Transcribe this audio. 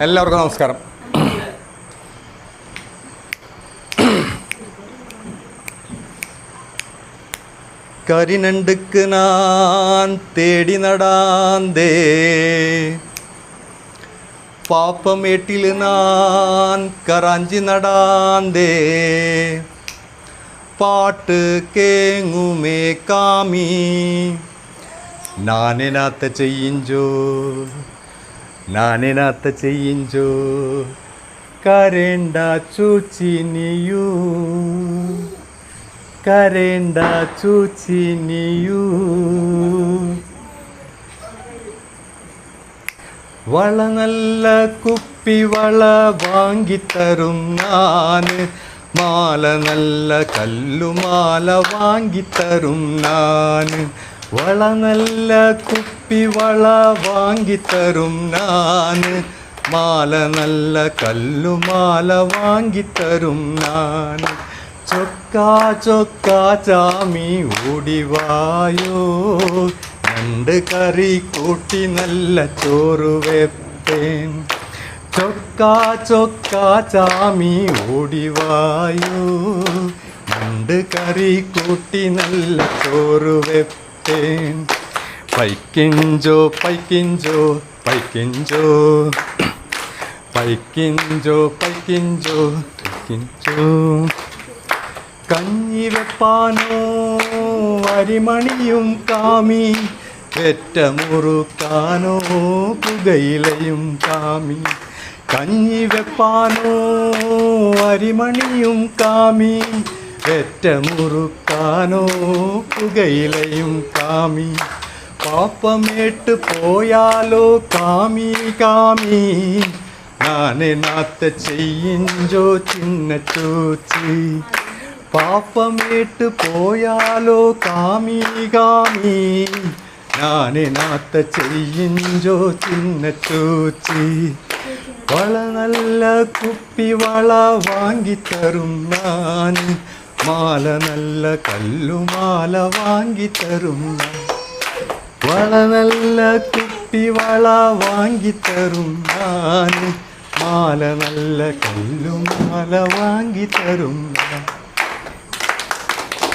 എല്ലാവർക്കും നമസ്കാരം. കരിനണ്ടുക്ക് ഞാൻ തേടി നടാന്തേ, പാപ്പമേട്ടിൽ ഞാൻ കറാഞ്ചി നടാന്തേ, പാട്ട് കേങ്ങുമേ കാമി നാനെനാത്ത ചെയ്യിഞ്ചോ, നാനെനാത്ത ചെയ്യിഞ്ചോ, കരേണ്ട ചൂച്ചിനിയൂ, കരേണ്ട ചൂച്ചിനിയൂ. വള നല്ല കുപ്പി വള വാങ്ങിത്തരും നാന്, മാല നല്ല കല്ലുമാല വാങ്ങിത്തരും നാന്. വള നല്ല കുപ്പി വള വാങ്ങിത്തരും നാന്, മാല നല്ല കല്ലുമാല വാങ്ങിത്തരും നാന്. ചൊക്കാ ചൊക്കാ ചാമി ഓടിവായോ, രണ്ട് കറി കൂട്ടി നല്ല ചോറ് വെപ്പേൻ. ചൊക്കാ ചൊക്കാ ചാമി ഓടിവായോ, രണ്ട് കറി കൂട്ടി നല്ല ചോറ് വെപ്പേൻ. പൈക്കിഞ്ചോ പൈക്കിഞ്ചോ പൈക്കിഞ്ചോ, പൈക്കിഞ്ചോ പൈക്കിഞ്ചോ പൈക്കിഞ്ചോ. കഞ്ഞി വെപ്പാനോ അരിമണിയും കാമി, വെറ്റ മുറുക്കാനോ പുകയിലയും കാമി. കഞ്ഞി വെപ്പാനോ അരിമണിയും കാമി, വെറ്റ മുറുക്കാനോ പുകയിലയും കാമി. പാപ്പമേട്ട് പോയാലോ കാമി കാമി, നാനെനാത്ത ചെയ്യിഞ്ചോ ചിന്ന ചൂച്ചി. പാപ്പമേട്ട് പോയാലോ കാമി കാമി, നാനെനാത്ത ചെയ്യിഞ്ചോ ചിന്ന ചൂച്ചി. വള നല്ല കുപ്പി വള വാങ്ങിത്തരും നാന്, മാല നല്ല കല്ലുമാല വാങ്ങിത്തരും നാൻ. വള നല്ല കുപ്പി വള വാങ്ങിത്തരും നാന്, മാല നല്ല കല്ലുമാല വാങ്ങിത്തരും നാൻ.